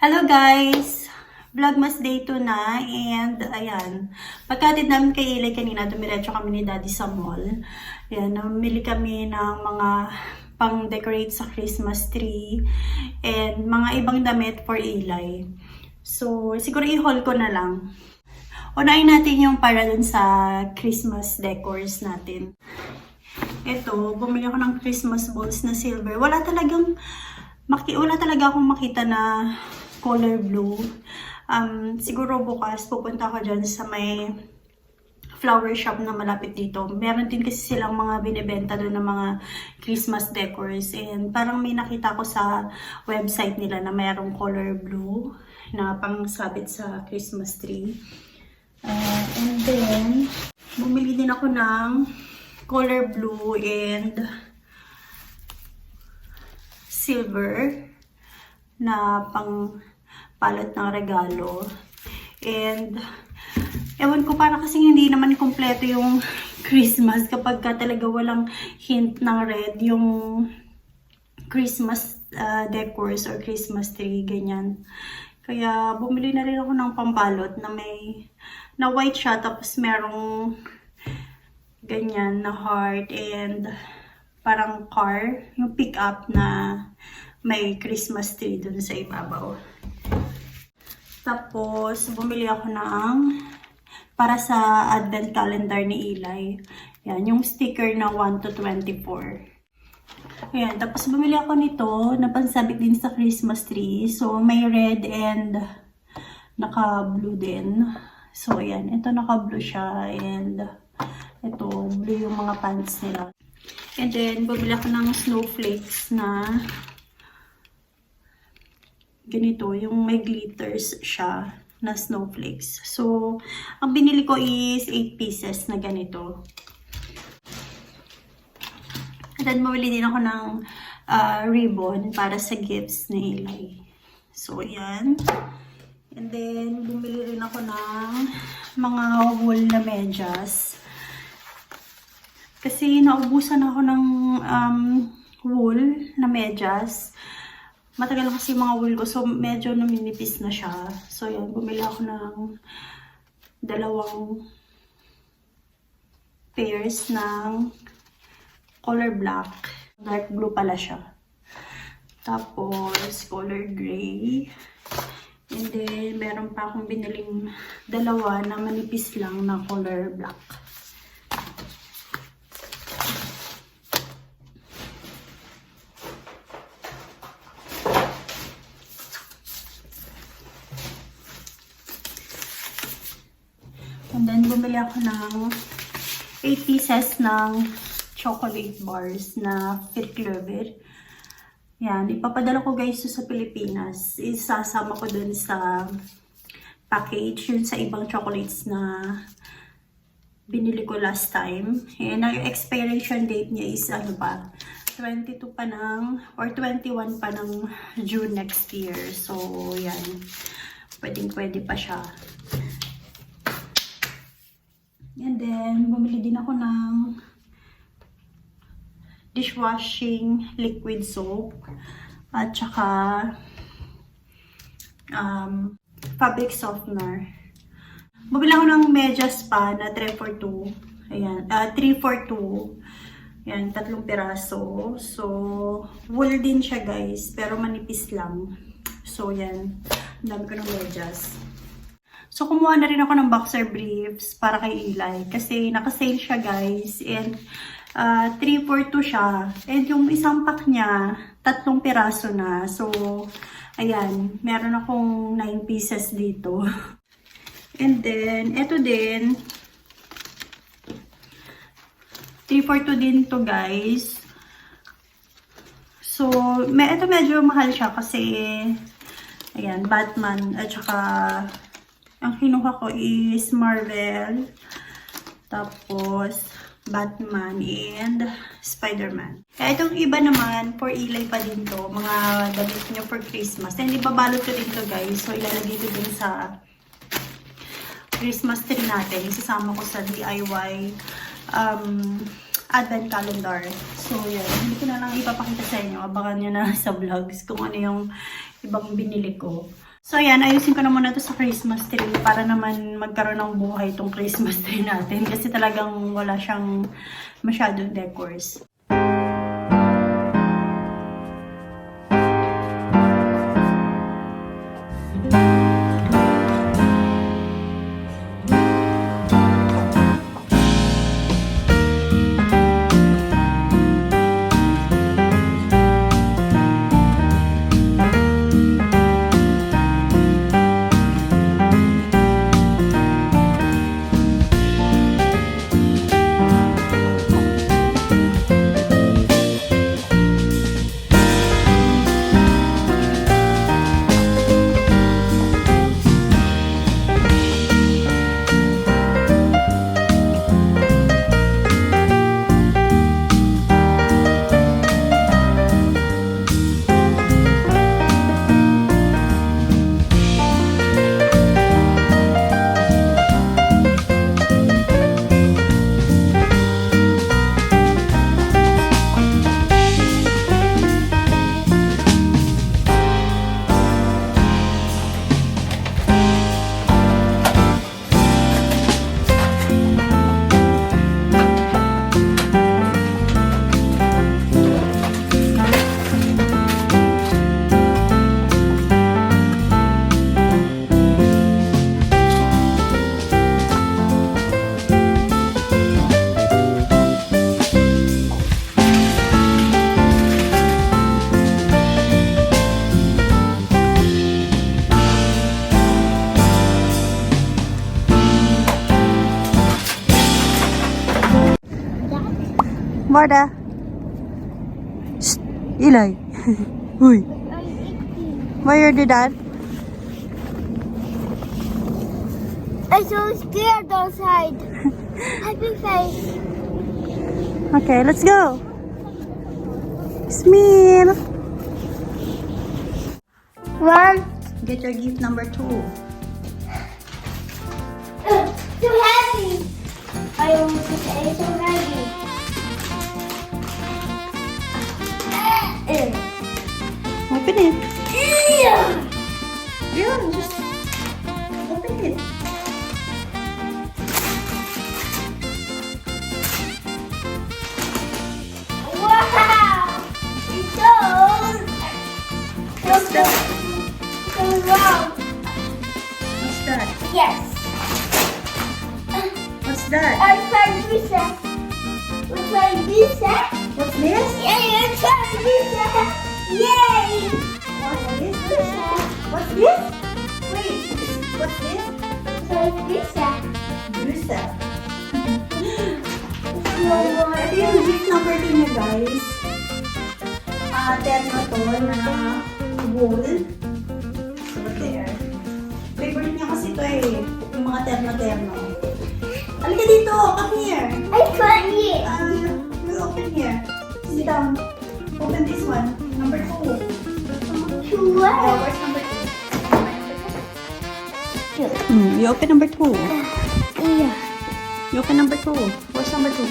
Hello guys! Vlogmas day 2 na and ayan, pagkatid namin kay Eli kanina, dumiretso kami ni Daddy sa mall. Ayan, namili kami ng mga pang-decorate sa Christmas tree and mga ibang damit for Eli. So, siguro i-haul ko na lang. Unahin natin yung para dun sa Christmas decors natin. Ito, bumili ako ng Christmas balls na silver. Wala talaga akong makita na color blue. Siguro bukas pupunta ako dyan sa may flower shop na malapit dito. Meron din kasi silang mga binibenta doon ng mga Christmas decors. And parang may nakita ko sa website nila na mayroong color blue na pangsabit sa Christmas tree. And then, bumili din ako ng color blue and silver na pang palot ng regalo. And ewan ko, para kasi hindi naman kompleto yung Christmas kapag ka talaga walang hint ng red yung Christmas decors or Christmas tree, ganyan. Kaya bumili na rin ako ng pambalot na white siya, tapos merong ganyan na heart and parang car, yung pick up na may Christmas tree dun sa ibabaw. Tapos, bumili ako ng para sa advent calendar ni Eli. Yan, yung sticker na 1 to 24. Ayan, tapos bumili ako nito na pansabit din sa Christmas tree. So, may red and naka-blue din. So, ayan, ito naka-blue siya and ito, blue yung mga pants nila. And then, bumili ako ng snowflakes na ganito, yung may glitters siya na snowflakes. So, ang binili ko is 8 pieces na ganito. And then, mawili din ako ng ribbon para sa gifts ni Eli. So, yan. And then, bumili rin ako ng mga wool na medyas. Kasi naubusan ako ng wool na medyas. Matagal kasi mga wool ko, so medyo naminipis na siya. So yan, bumili ako ng 2 pairs ng color black. Dark blue pala siya. Tapos color gray. And then meron pa akong biniling 2 na manipis lang na color black. And then, bumili ako ng 8 pieces ng chocolate bars na Fit Clover. Yan, ipapadala ko guys sa Pilipinas. Isasama ko dun sa package, yun sa ibang chocolates na binili ko last time. And ang expiration date niya is 22 pa or 21 pa ng June next year. So, yan. Pwede pa siya. And then, bumili din ako ng dishwashing liquid soap at saka fabric softener. Bumili ako ng medyas pa na 3 for 2. Ayan, 3 for 2. Ayan, 3 piraso. So, wool din siya guys, pero manipis lang. So, yan. Ang dami ko ng medyas. So, kumuha na rin ako ng boxer briefs para kay Eli. Kasi naka-sale siya guys. And 3 for 2 siya. And yung isang pack niya, 3 piraso na. So, ayan. Meron akong 9 pieces dito. And then, eto din. 3 for 2 din to guys. So, ito medyo mahal siya kasi, ayan, Batman at saka ang kinuha ko is Marvel, tapos Batman and Spider-Man. Kaya itong iba naman, for Eli pa din to, mga damit nyo for Christmas. And ibabalot ko din to guys, so ilalagay ko din sa Christmas tree natin. Isasama ko sa DIY advent calendar. So yan, hindi ko na lang ipapakita sa inyo. Abangan nyo na sa vlogs kung ano yung ibang binili ko. So ayan, ayusin ko na muna to sa Christmas tree para naman magkaroon ng buhay itong Christmas tree natin kasi talagang wala siyang masyadong decors. Marta. Shh, Eli. Uy. Why you do that? I'm so scared outside. Happy face. Okay, let's go. Smile. One. Get your gift number 2. Too heavy. I almost said it's so heavy. Open it. Yeah. Yeah, just open it. Wow. It's so What's that? so wrong. What's that? Yes. What's that? I tried pizza. We tried pizza. What's this? Yay! I tried pizza. Yay! What's this? Pizza. What's this? Wait, what's this? Tried pizza. Brusa. No more. Ito yung gift number 2 niya, guys. Terno to na wool. So, there. Favorite niya kasi ito eh. Yung mga terno-terno. Halika dito! Come here! I tried it. We'll open here. Sit down. Open this one. Number 2. What? Where's number 2? You open number 2. Yeah. You open number 2. Where's number 2?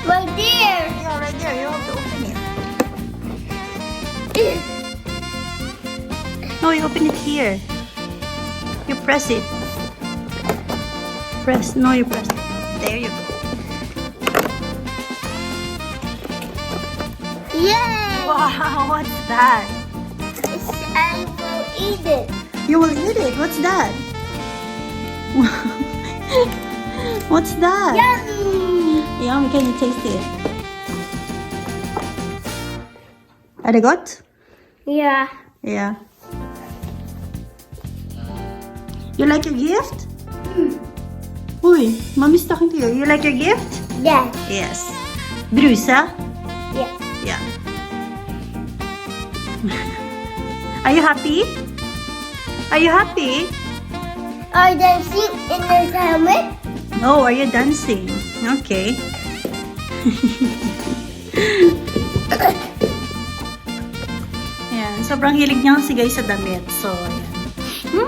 Right there. Yeah, right there. You have to open it. No, you open it here. You press it. Press. No, you press it. There you go. Yay! Wow, what's that? I will eat it. You will eat it. What's that? What's that? Yummy! Yum, can you taste it? Are they good? Yeah. Yeah. You like your gift? Uy, mommy's talking to you. You like your gift? Yeah. Yes. Brusa? Yeah. Yeah. Are you happy? Are you happy? Are they seat in the helmet? Oh, are you dancing? Okay. Ayan, sobrang hilig niya si guys sa damit. So, ayan. You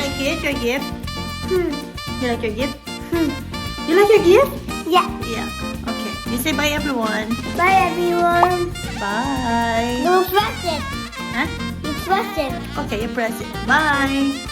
like it? Your gift? You like your gift? You like your gift? Yeah. Yeah. Okay. You say bye everyone. Bye everyone. Bye. You press it. Huh? You press it. Okay, you press it. Bye!